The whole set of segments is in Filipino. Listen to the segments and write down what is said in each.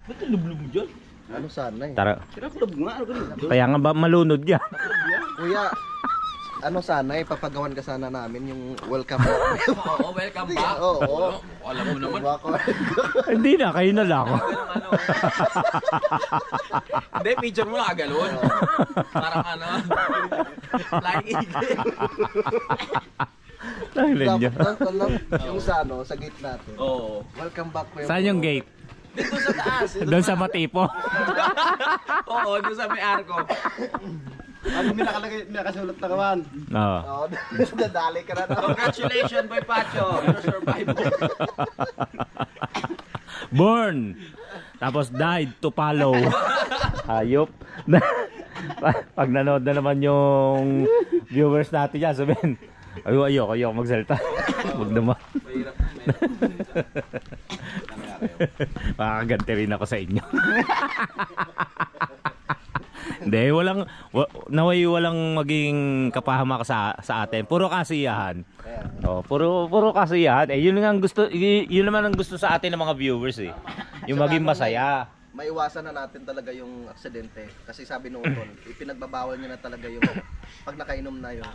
Ba't nalublob mo dyan? Ano sana eh? Tara. Kinakulab nga, ano ganun? Kaya nga ba malunod yan? Kuya, ano sana eh, papagawan ka sana namin yung welcome back. Oo, welcome back. Oo. Alam mo naman. Hindi na, kayo na lang. Ano. Hindi, picture mo nakagalon. Parang ano. Flying eagle. Tangilan niya. Yung sa ano, sa gate natin. Oo. Welcome back. Kuya. Saan yung gate? Dito sa taas. Doon sa Matipo. Oo, doon sa may arko. Ano may nakasulat na kaman? Oo. Oo, dadali ka na. Congratulations, Boy Pacho. You're a survivor. Born. Tapos died to follow. Hayop. Pag nanood na naman yung viewers natin yan, sabihin, ayoko magsalita. Huwag naman. Mahirap. Makakaganti rin ako sa inyo. Hindi, naway walang maging kapahamak sa atin. Puro kasiyahan. Oh, puro kasiyahan. Eh yun nga ang gusto, yun naman ang gusto sa atin ng mga viewers eh. Yung maging masaya. Maiwasan na natin talaga yung aksidente. Kasi sabi noon, ipinagbabawal niya na talaga yung pag nakainom na yun.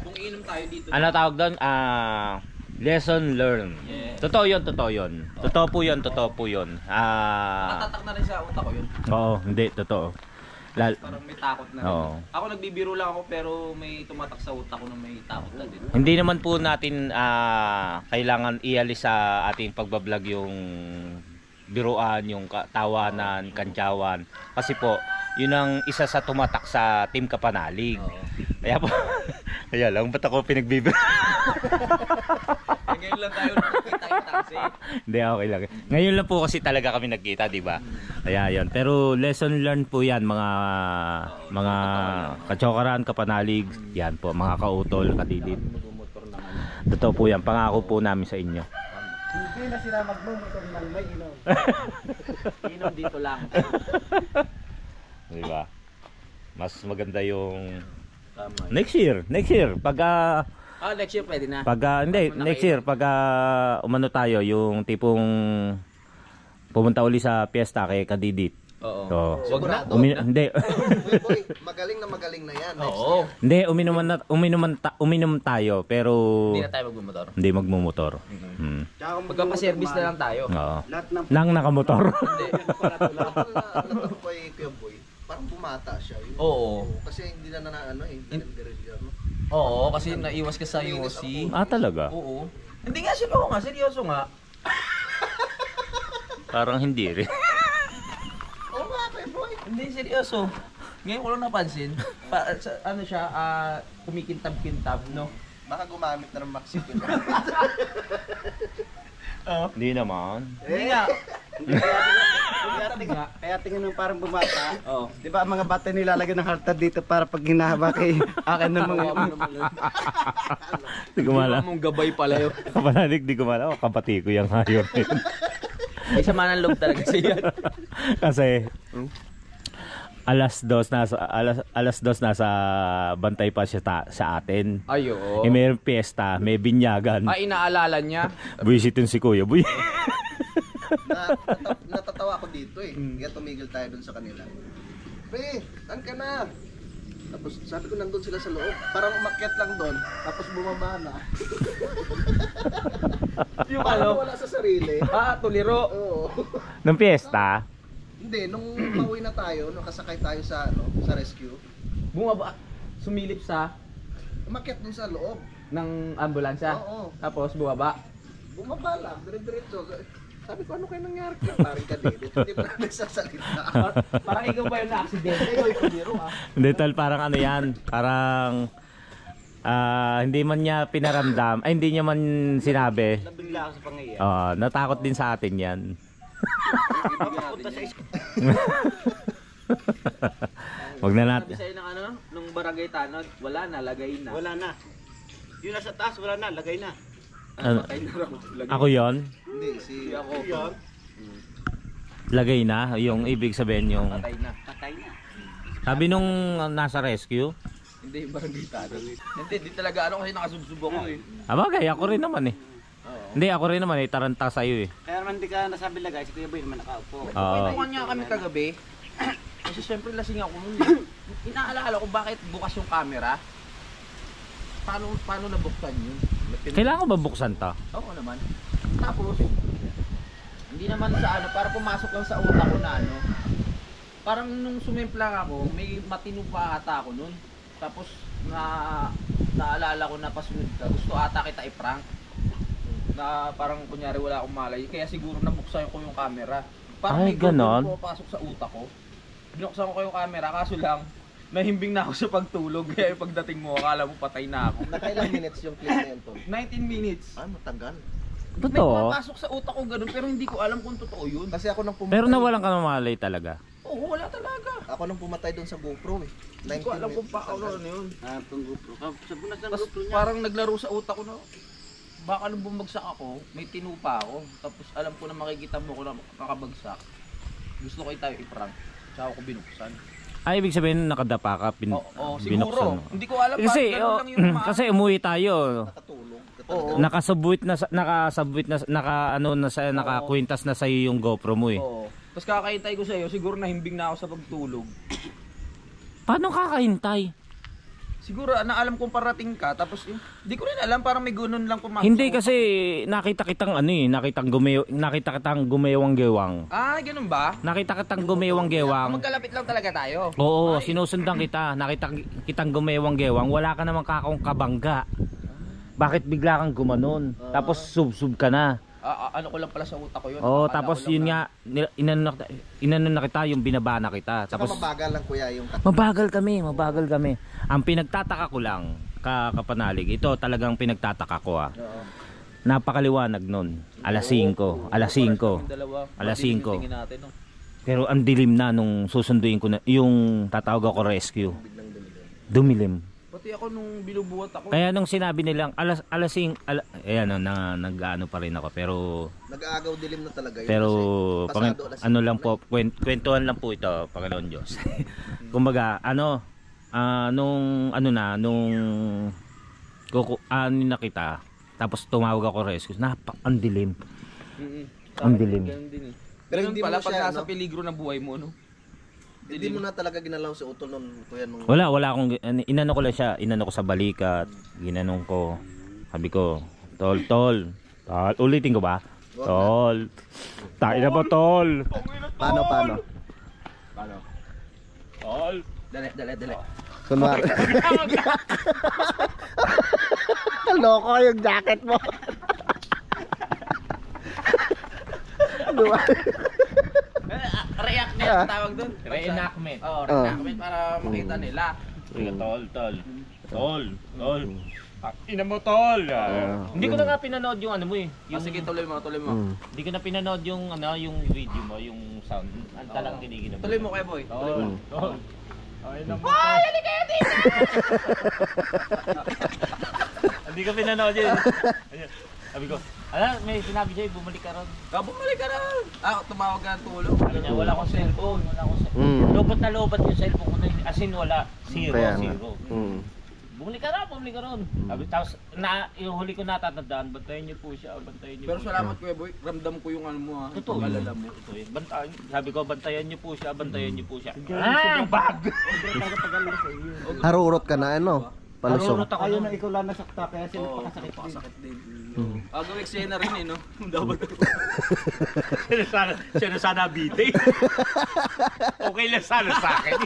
Kung inom tayo dito. Ano tawag doon? Lesson learned. Yeah. Totoo yun. Totoo po yun. Matatak na rin sa utak ko yun. Oo, hindi, totoo. Parang may takot na rin. Oo. Ako nagbibiro lang ako pero may tumatak sa utak ko na may takot na din. Hindi naman po natin kailangan ialis sa ating pagbablog yung biruan, yung tawanan, kantyawan. Kasi po, yun ang isa sa tumatak sa Team Kapanalig. Kaya po, kaya lang, ba't ako pinagbibiro? Ngayon lang tayo nakikita yung taxi. Hindi, okay lang. Ngayon lang po kasi talaga kami nagkita, di ba? Kaya yun. Pero lesson learned po yan, mga kachokaran, kapanalig. Yan po, mga kautol, kadidit. Totoo po yan. Pangako po namin sa inyo. Hindi na sila magmumotor ng may inom. Inom dito lang. Di ba? Mas maganda yung Tama. next year. Pag Next year pwede na. hindi, next year pag umano tayo yung tipong pumunta uli sa piyesta kay Kadidit. Oo. So, Wag na. hindi. Boy, magaling na yan. Oo. Hindi, uminom tayo pero Hindi na tayo magmumotor. hindi magmumotor. Magpapaservice na lang tayo. Oo. Nang nakamotor. Hindi. Natanong ko kay Kuya Boy, parang bumata siya. Oo. Kasi hindi na hindi na nag-guerrilla, no? Oo, kasi naiwas ka sa UOC. Talaga? Oo. Hindi nga sila nga, seryoso nga. Parang hindi rin. Oo nga, Kuya Boy. Hindi, seryoso. Ngayon ko lang napansin, ano siya, kumikintab-kintab, no? Baka gumamit na ng Maxipin. Hindi naman. Hindi nga. Kaya tingin mo parang bumata. Oo. Di ba ang mga bata nilalagyan ng halter dito para pag hinahaba kay akin ng mga Di ko mala. Mong gabay pala yun. Kapanalig, di ko mala. Kapati ko yung hayop. May sama ng loob talaga siya. Kasi alas dos nasa bantay pa siya sa atin. Ay, oo. May piyesta, may binyagan. Ay, inaalala niya. Buwisitin si Kuya Boy. Natatawa ako dito eh. Kaya tumigil tayo dun sa kanila. Pre, saan ka na? Tapos sabi ko nandun sila sa loob. Parang umakyat lang doon. Tapos bumaba na. Yung Parang wala sa sarili. tuliro. Oo. Nung piyesta, Hindi, nung pauwi na tayo, nung kasakay tayo sa sa rescue, Bumaba, sumilip sa umakyat dun sa loob. ng ambulansya. Oo. Tapos bumaba. Bumaba lang, dire-diretso. Sabi ko, ano kayo nangyari? Parang kadidit. Hindi pa na nagsasalita. Parang ikaw ba yung na-aksidente? Ikaw yung tuliro, ha? hindi tol, parang ano yan, parang hindi man niya pinaramdam, ay hindi niya man sinabi. nabigla ako sa pangiya. Natakot din sa atin yan. Wag na natin. Sabi sa'yo ng ano, nung barangay tanod, wala na, lagay na. Wala na. Yung nasa taas, wala na. Lagay na. Patay na raw. Lagay. Ako yon, Hindi, si Ako. Yun. lagay na, yung ibig sabihin yung, Patay na. Patay na. sabi nung nasa rescue, Hindi yung barangay tanod. Hindi talaga ano kasi nakasubsub ako eh. abagay, ako rin naman eh. Hindi, ako rin naman taranta sa'yo eh. Kaya naman di ka nasabi lang guys, si Kuya Boy naman nakaupo. Oo. Kwentuhan niya kami kagabi. Kasi syempre lasing ako nun. Inaalala ko bakit bukas yung camera. Paano nabuksan yun? Kailangan ko ba buksan to? Oo naman. Tapos, hindi naman sa ano, para pumasok lang sa utak ko na ano. Parang nung sumimplang ako, may matino pa ata ako nun. Tapos, naalala ko na pasunod ka. Gusto ata kita i-prank. Na parang kunyari wala akong malay. Kaya siguro nabuksan ko yung camera. Parang Ay, may ganon? pumapasok sa utak ko. Binuksan ko yung camera, kaso lang, nahimbing na ako sa pagtulog. Kaya yung pagdating mo, akala mo patay na ako. Nakailang minutes yung clip na yun, Tol? 19 minutes. Ah, matagal. May Totoo? pumapasok sa utak ko ganun, pero hindi ko alam kung totoo yun. Kasi ako nang pumatay. Pero nawalan ka ng malay talaga. Oo, wala talaga. Ako nang pumatay doon sa GoPro eh. Hindi ko alam kung paano yun. Itong GoPro. Sa bunas ng Tapos GoPro niya. parang naglaro sa utak ko na, baka nung bumagsak ako, may tinupa ako. Tapos alam ko na makikita mo ko na kakabagsak. Gusto ko tayo i-prank. Tsaka ako binuksan. Ay, ibig sabihin nakadapa ka, Oo, binuksan siguro. mo. Hindi ko alam Kasi, bakit ganun lang yung kasi umuwi tayo. Nakatulong. Oo. Nakasubwit na nakakwintas na sa yung GoPro mo eh. Oo. Tapos kakahintay ko sa iyo, siguro nahimbing na ako sa pagtulog. Paano kakahintay? Siguro na alam kong parating ka, tapos hindi ko rin alam, parang may gunon lang pumasok. Hindi sa kasi nakita kitang nakita kitang gumewang-gewang. Ah, ganun ba? Nakita kitang gumewang-gewang. Magkalapit lang talaga tayo. Oo, sinusundan kita. Nakita kitang gumewang-gewang. Wala ka namang kakong kabangga. Bakit bigla kang gumanon? Tapos sub-sub ka na. Ano ko lang pala sa utak ko yun. Oo, Akala tapos ko lang yun na- nga, inano na kita, yung binabana kita. Tapos Tapos mabagal lang kuya yung mabagal kami. Ang pinagtataka ko lang, kapanalig, ito talagang pinagtataka ko ah. Oo. Napakaliwanag nun. Alas 5. Alas 5. Kaming dalawa. Alas Madilim 5. yung tingin natin, no? Pero ang dilim na nung susunduin ko na, yung tatawag ako rescue. Dumilim. Pati ako nung binubuhat ako. Kaya nung sinabi nilang alas 5, ayan nag-ano pa rin ako. Pero nag-aagaw dilim na talaga yun. Pero kasi pasado alas ano 5 lang na po, kwentuhan lang po ito, Panginoon Diyos. Kumbaga, nung na kita, tapos tumawag ako rescue, ang dilim. Ang dilim. Ganun din eh. Pero Ganun hindi mo pala pag siya, nasa no? peligro na buhay mo, no? Hindi mo na talaga ginalaw si Utol nun kuya nung Wala akong, inano ko lang siya, inano ko sa balikat, ginanong ko, sabi ko, tol, ulitin ko ba? Tol, tayo na ba tol? paano? Tol. Dali. Kunwari. Loko yung jacket mo. Reenactment tawag doon. Reenactment. Oo, reenactment para makita nila. Tol. Ina mo tol. Hindi ko na nga pinanood yung ano mo eh. Sige, tuloy mo. Hindi ko na pinanood yung yung video mo, yung sound. Ang talang tinigin mo. Tuloy mo kay boy. Tol. Ay naman. Hindi ko pinanood yun. Sabi ko, may sinabi siya, bumalik ka ron. Bumalik ka na. Tumawag ka ng tulong. Sabi niya, wala akong cellphone. Lobot na lobot yung cellphone ko. As in, wala. Zero. Bumalik ka ron. Sabi, tapos, yung huli ko natatandaan, bantayan niyo po siya. Pero salamat kuya boy, ramdam ko yung ano mo ha. Totoo yun. Pag-alala mo. Totoo yun. Sabi ko, bantayan niyo po siya. Bag! Harurot ka na ano? Palusong. Harurot ako Ayaw nun. na ikaw lang nasakta kaya sila Oo, pakasakit din. pakasakit din. Gawing eksena rin eh, no? Dapat. Siya na sana bite. Okay lang sana sa akin.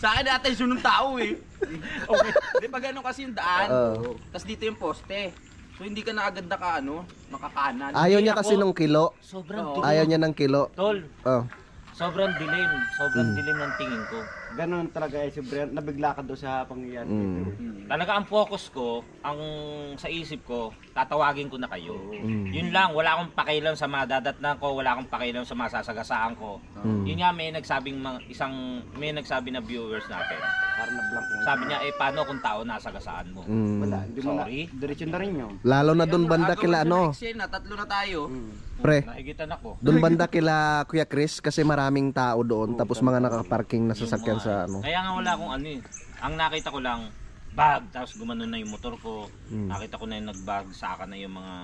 Sa akin atensyon ng tao eh. Okay. Di ba ganun kasi yung daan? Tapos dito yung poste. So hindi ka na agad makakanan. Ayaw niya kasi nung kilo. Sobrang Ayaw niya ng kilo. Tol, Oh. sobrang dilim. Sobrang dilim ng tingin ko. Ganun talaga eh, sobrang nabigla ka doon sa pangyayari. Talaga ang focus ko, ang sa isip ko, tatawagin ko na kayo. Yun lang, wala akong pakialam sa madadatnan ko, wala akong pakialam sa masasagasaan ko. Yun nga may nagsabing may nagsabi na viewers natin. Parang na-blank mo. Sabi niya, paano kung tao nasagasaan mo? Wala, hindi mo na. Sorry. Diretso na rin yun. Lalo na doon banda kila ano, Eksena, tatlo na tayo. pre. Nahigitan ako. Doon banda kila Kuya Chris kasi maraming tao doon tapos mga nakaparking na sasakyan sa ano. Kaya nga wala akong ano eh. Ang nakita ko lang, bag, tapos gumanon na yung motor ko. Nakita ko na yung nagbag, saka na yung mga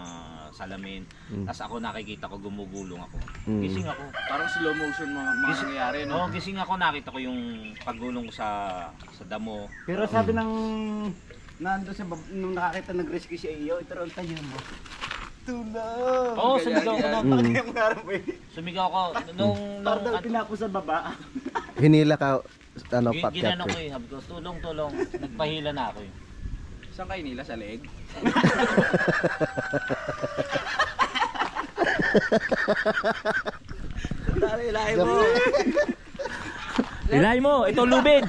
salamin. Tapos ako nakikita ko gumugulong ako. Gising ako. Parang slow motion mga nangyayari, no? No, gising ako, nakita ko yung paggulong ko sa damo. Pero sabi ng nando nung nakakita nag-rescue si Iyo, ito ron tayo mo. Tulong! Oo, sumigaw ko na. Yung harap eh. Sumigaw ko nung Parang pinapo sa baba. Hinila ka, ano, patkat ginano ko eh, sabi ko, tulong. Nagpahila na ako eh. Saan kayo nila? Sa leeg? Ilahin mo. Ilay mo, ito lubid.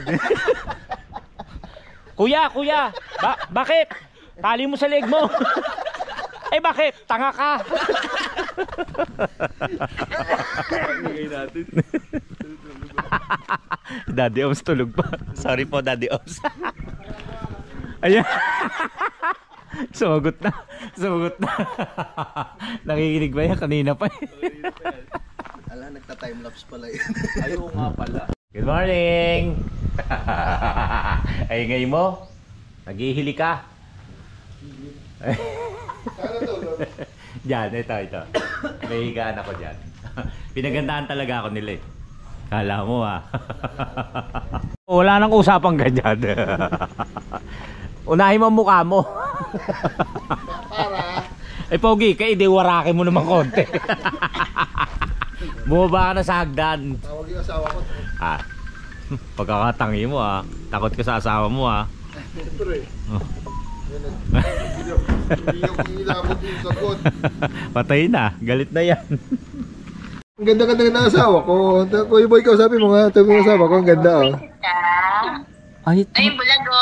Kuya, bakit? Tali mo sa leg mo. Eh bakit? Tanga ka. Daddy Oms tulog pa. Sorry po Daddy Oms. Ayan. Sumagot na. Nakikinig ba yan? Kanina pa eh. Ala, nagta-timelapse pala yun. Ayaw nga pala. Good morning! Ay ngayon mo? Naghihili ka? Diyan, ito. May higaan ako dyan. Pinagandaan talaga ako nila eh. Kala mo ah. Wala nang usapang ganyan. Unahin mo ang mukha mo. Para. Eh Pogi, di warake mo naman konti. Bumaba ka na sa hagdan. Tawag yung asawa ko. Ah, pagkakatangi mo ah. Takot ka sa asawa mo ah. Siyempre. Hindi yung inilabot yung sagot. Patay na, galit na yan. Ang ganda-ganda ng asawa ko. Kuya boy, sabi mo nga, ito yung asawa ko, ang ganda oh. Ay, Ay, bulago.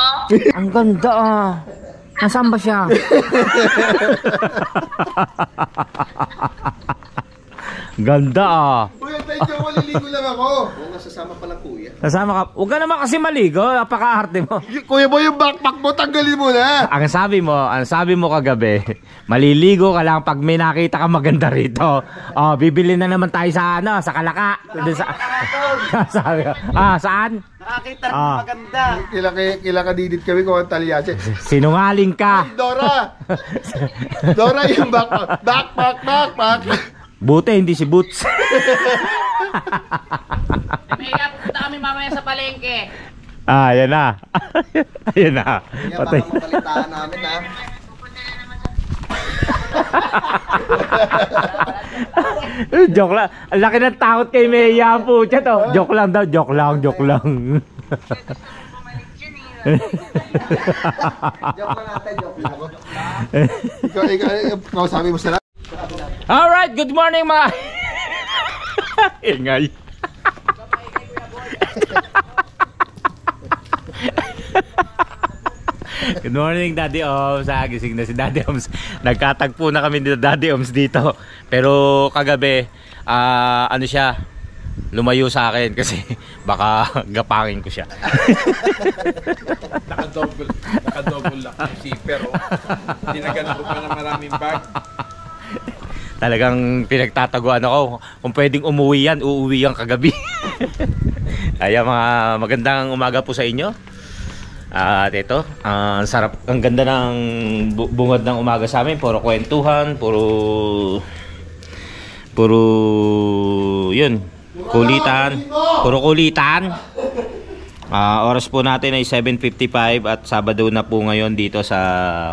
ang ganda ah. Nasaan ba siya? Ganda ah. Kuya, tayo maliligo lang ako. Oo nga, sasama pala kuya. Kasama ka. Huwag ka naman kasi maligo. Napaka-arte mo. Kuya boy, yung backpack mo, tanggalin mo na. Ang sabi mo kagabi, maliligo ka lang pag may nakita ka maganda rito. Oh, bibili na naman tayo sa sa Kalaka. Doon sa sabi ko. Saan? Nakakita rin maganda. Kila ka didit kami kung ang talyase. Sinungaling ka. Dora! Dora yung backpack. Buti hindi si Boots. Mega, pupunta kami mamaya sa palengke. Ayan na. Ayan na. Kaya Patay. baka mapalitaan namin ha. Pupunta na naman sa... Joke lang. Ang laki ng takot kay Meya po. To. Joke lang daw. Joke lang. Gusto ko bumalik dyan eh. Joke lang natin, joke lang. Ikaw sabi mo sila. Alright, good morning mga... Ingay. Good morning Daddy Oms. Gising na si Daddy Oms. Nagkatagpo na kami ni Daddy Oms dito. Pero kagabi, ano siya, lumayo sa akin kasi baka gapangin ko siya. Nakadouble lock yung zipper, oh. Hindi na ganun pa na maraming bag. Talagang pinagtataguan ako. Kung pwedeng umuwi yan, uuwi yan kagabi. Kaya mga magandang umaga po sa inyo. At ito, ang sarap, ang ganda ng bungad ng umaga sa amin. Puro kwentuhan, puro yun, kulitan. Puro kulitan. Oras po natin ay 7:55 at Sabado na po ngayon dito sa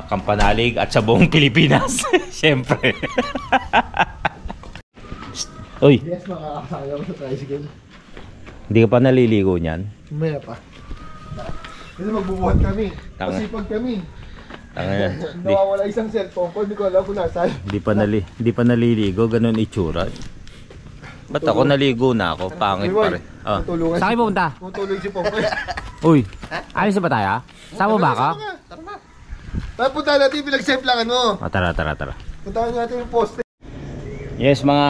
Kampanalig at sa buong Pilipinas. Siyempre. Uy, Yes, makakasaya ko sa tricycle. hindi ka pa naliligo niyan? Maya pa. Kasi magbubuhat kami. Tanga. Masipag kami. Tanga yan. Nawawala isang cellphone ko, hindi ko alam kung nasaan. Hindi pa naliligo, ganun itsura. Ba't ako naligo na ako? Pangit pa rin. Tutulungan Saan kayo pupunta? Tutulong si Pongkoy. Uy, alis na ba tayo? Saan mo ba ka? Tara na. Punta natin yung pinag-samplangan mo. Tara. Puntahan natin yung poste. Yes mga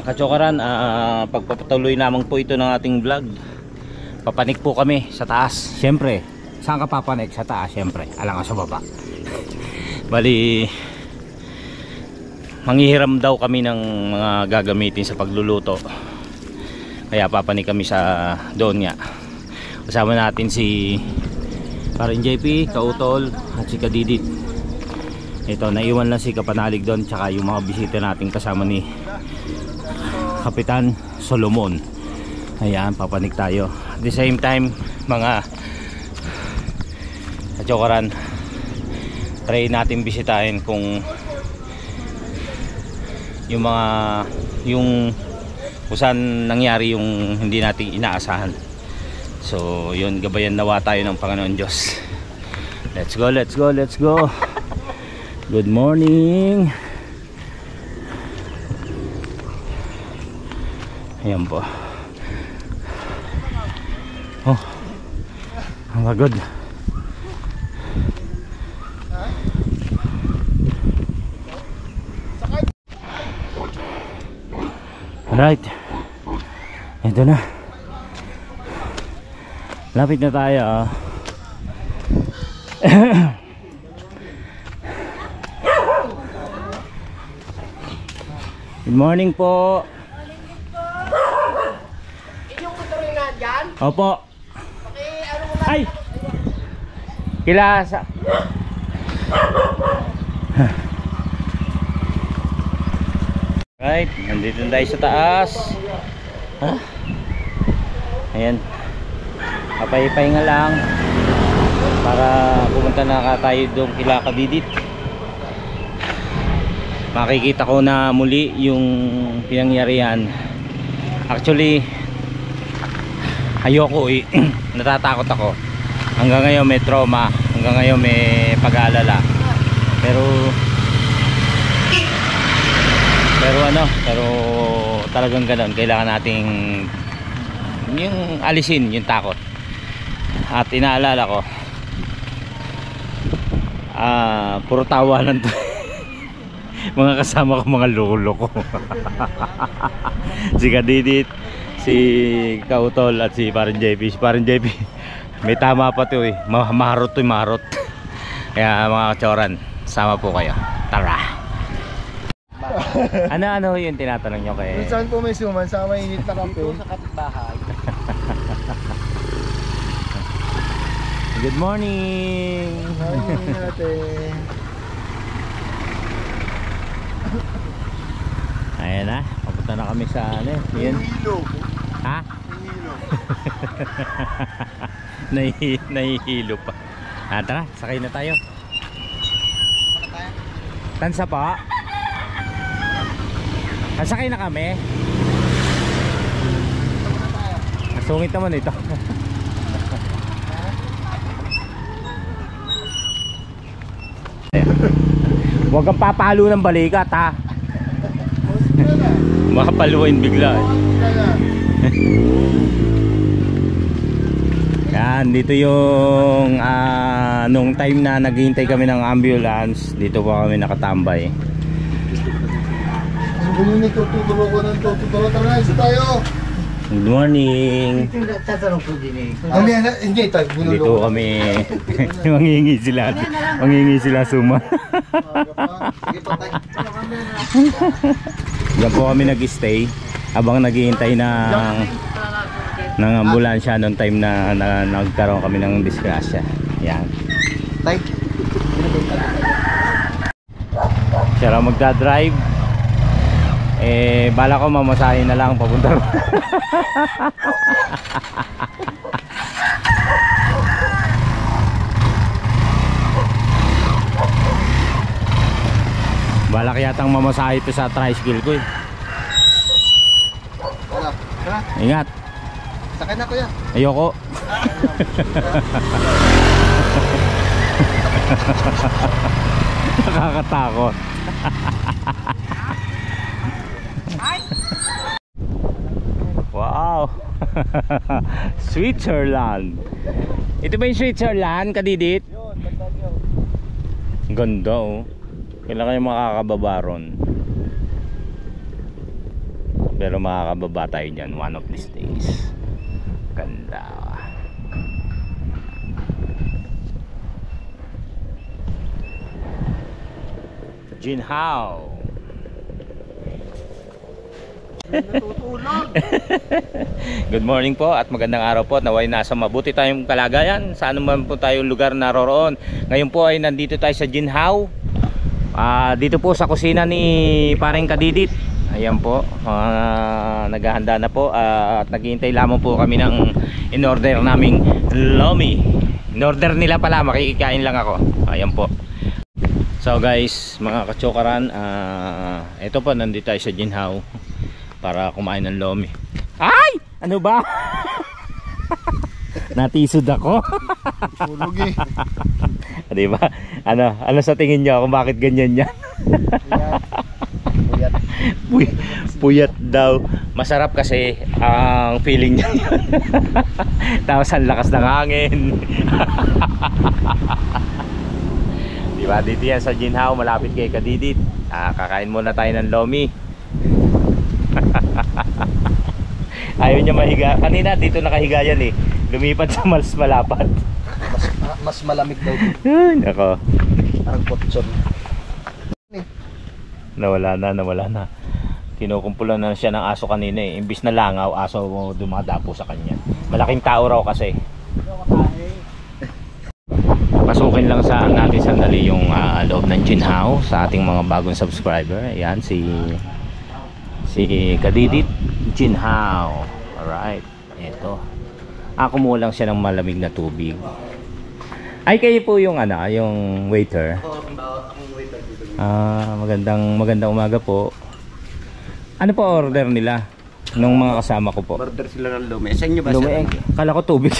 kachokaran, pagpapatuloy naman po ito ng ating vlog. Papanik po kami sa taas. Siyempre, saan ka papanik? Sa taas, siyempre. Alang ka sa baba. Bali, manghihiram daw kami ng mga gagamitin sa pagluluto. Kaya papanik kami sa doon nga. Kasama natin si Parang JP, Kautol at si Kadidit. Ito, naiwan lang si Kapanalig doon, tsaka yung mga bisita nating kasama ni Kapitan Solomon. Ayan, papanik tayo. At the same time, mga kachokaran, try natin bisitahin kung yung mga yung kung saan nangyari yung hindi natin inaasahan. So yun, gabayan nawa tayo ng Panginoon Diyos. Let's go, let's go, let's go. Good morning. Ayan po. Oh, ang pagod. Alright, ito na, lapit na tayo. Good morning po. Inyong motor na dyan? Opo. Ano mo Ay, kilasa. Right, nandito na tayo sa taas. Ayan, papahinga lang para pumunta na tayo doon kila Kadidit. Makikita ko na muli yung pinangyarihan. Actually, ayoko eh. Natatakot ako. Hanggang ngayon may trauma, hanggang ngayon may pag-aalala. Pero talagang ganoon, kailangan nating yung alisin yung takot. At inaalala ko, puro tawanan to. Mga kasama ko, mga lolo ko. Si Kadidit, si Kautol at si Parang JP. Si Parang JP, may tama pa to eh, maharot to, maharot. Kaya mga kachoran, sama po kayo, tara. Ano yung tinatanong nyo kay... Kung saan po may suman, sa mainit na kape. Sa kapitbahay. Good morning. Morning natin. Ayan na, papunta na kami sa ano yun. Ha? Nahihilo pa. Tara, sakay na tayo. Tansa pa. Sakay na kami. Sungit naman ito. Huwag kang papalo ng balikat ha. Makapaluin bigla eh. Yan, dito yung nung time na naghihintay kami ng ambulance, dito po kami nakatambay. Good morning. Dito kami manghingi sila suma. Diyan po kami nag-stay habang naghihintay ng ambulansya noong time na nagkaroon kami ng disgrasya. Yan. Siya raw magdadrive. Bala ko mamasahin na lang papunta. Balak yatang mamasahe ito sa tricycle ko eh. Ingat. Sakay na kuya. Ayoko. Nakakatakot. Wow. Switzerland. Ito ba yung Switzerland, Kadidit? Ganda oh. Kailan kayo makakababa ron? Pero makakababa tayo dyan one of these days. Ganda. Jinhao. Natutulog. Good morning po at magandang araw po. Naway nasa mabuti tayong kalagayan sa anuman po tayong lugar naroroon. Ngayon po ay nandito tayo sa Ginhaw. Dito po sa kusina ni Paring Kadidit. Ayan po, naghahanda na po at naghihintay lamang po kami ng in-order naming lomi. In-order nila pala, makikikain lang ako. Ayan po. So guys, mga kachokaran, ito po, nandito tayo sa Ginhaw para kumain ng lomi. Ay! Ano ba? Natisod ako. Tulog eh. Diba? Ano sa tingin nyo kung bakit ganyan yan? Puyat. Puyat daw. Masarap kasi ang feeling niya yun. Tapos ang lakas ng hangin. Diba? Dito yan sa Ginhaw, malapit kay Kadidit. Kakain muna tayo ng lomi. Ayaw niya mahiga. Kanina dito nakahiga yan eh. Lumipat sa mas malapad. Mas malamig daw. Nako. Parang potson. Nawala na. Kinukumpulan na siya ng aso kanina eh. Imbis na langaw, aso dumadapo sa kanya. Malaking tao raw kasi. Pasukin lang sa natin sandali yung loob ng Ginhaw sa ating mga bagong subscriber. Ayan si Kadidit Ginhaw. Alright, ito. Kumuha lang siya ng malamig na tubig. Ay, kayo po yung yung waiter. Magandang umaga po. Ano po order nila nung mga kasama ko po? Order sila ng lumi. Sa inyo ba Lumi, kala ko tubig.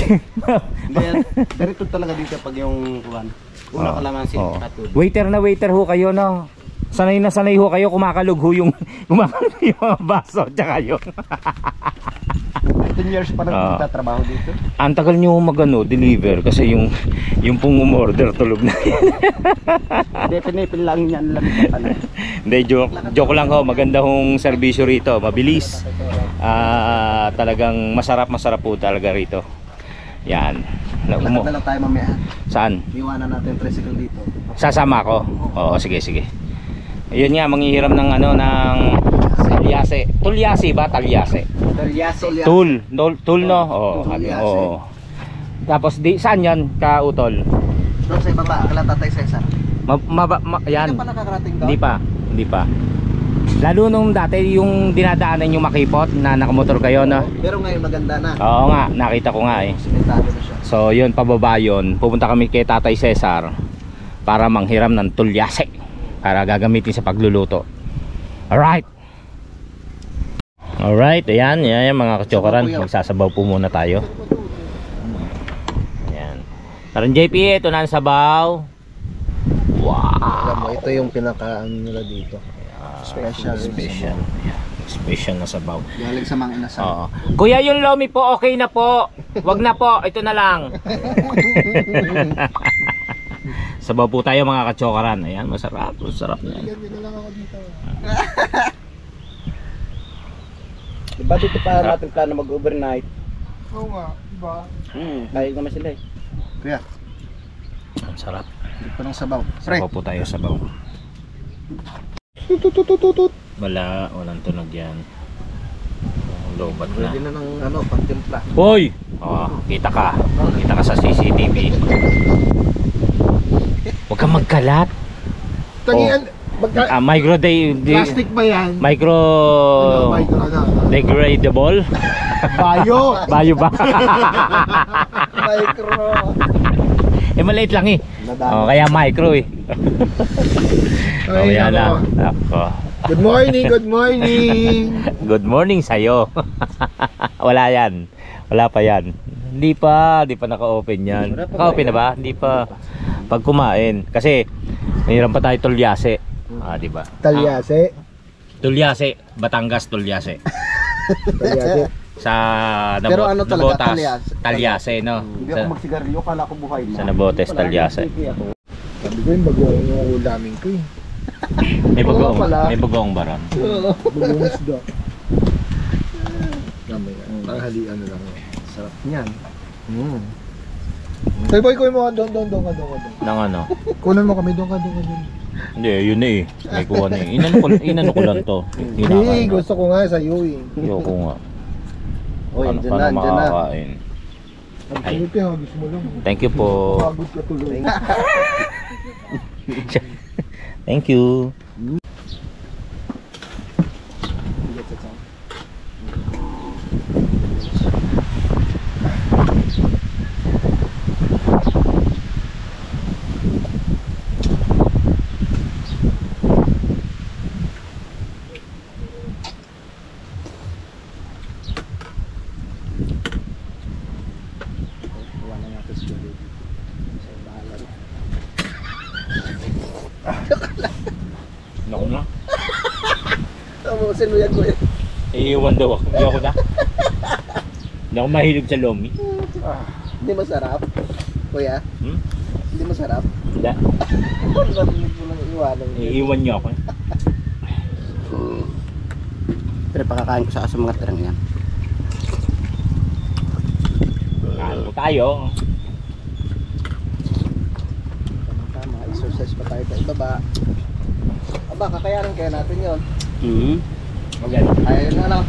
Ganito talaga dito pag yung kuwan. Una ka lamang sila katulog. Waiter ho kayo, no? Sanay na sanay ho kayo, kumakalog ho yung mga baso tsaka yung 10 years pa na nagtatrabaho dito. ang tagal nyo deliver kasi yung pong umorder tulog na. Pinipil lang yan lang ito. Hindi, joke lang ho. Maganda hong serbisyo rito, mabilis. Talagang masarap po talaga rito. Yan. Lakad na lang tayo mamaya. Saan? Iwanan natin yung tricycle dito. Sasama ko. Oo, sige. Ayun nga, manghihiram ng ng talyase. Tulyase ba? Talyase. Tul, no? Oo. Oo. Tapos saan 'yan ka-utol? Doon sa ibaba, kala Tatay Cesar. Yan. Hindi pa nakakarating doon? Hindi pa. Lalo nung dati yung dinadaanan yung makipot na nakamotor kayo, no? Pero ngayon maganda na. Oo nga, nakita ko nga eh. Simentado na siya. So yun, pababa yun. Pupunta kami kay Tatay Cesar para manghiram ng tulyase para gagamitin sa pagluluto. Alright, ayan mga kachokaran. Magsasabaw po muna tayo. Ayan. Parang JP, ito na ang sabaw. Wow. Alam mo, ito yung pinaka nila dito. Special na sabaw. Galing sa mga inasal. Oo. Kuya, yung lomi po okay na po. Wag na po, ito na lang. Sabaw po tayo mga kachokaran. Ayan, masarap niyan. Diba dito pa natin plano mag-overnight? Oo nga, diba? Kaya naman sila eh. Kuya, Ang sarap. dito ng sabaw. Pre, Sabaw po tayo, sabaw. Walang tunog yan. Lobat na. ready na ng pantimpla. Hoy! Kita ka sa CCTV. Huwag kang magkalat. Tangian, Micro plastic ba yan? Micro degradable. Bayo ba? Micro. Maliit lang eh. Kaya micro eh. Yan na. Ako. Good morning. Good morning sa'yo. Wala pa yan. Hindi pa naka-open yan. Naka-open na ba? Hindi pa. Pag kumain. Kasi mayroon pa tayo tulyase. Diba? Tulyase. Batangas tulyase. Sa Pero ano talaga, talyase, no? Hindi ako magsigarilyo, kala ko buhay na. Sa Nabotes talyase. Sabi ko yung bagoong yung ulamin ko eh. May bagoong baron. Bagoong isda. Tanghalian na lang. Sarap niyan. Tay boy, kunin mo ka doon. Nang ano? Kunin mo kami doon ka. Hindi, yun na eh. May kuha na eh. Inano ko lang to. Hindi, gusto ko nga sa'yo eh. Ayoko nga. Oy, Paano dyan na, dyan na. makakain? Ay. Thank you po. Thank you. Naku na. Tamusin mo yan, kuya. Iiwan daw ako. Hindi ako na. Hindi ako mahilig sa lomi. Hindi masarap. Kuya, Hmm? hindi masarap. Hindi. Bakit mo lang iwanan? Iiwan niyo ako. Pero pakakain ko sa mga terang yan. Kain po tayo. Tama, exercise pa tayo sa ibaba. Aba, kakayanin kaya natin yon. Mm-hmm. Okay. Ayun na lang.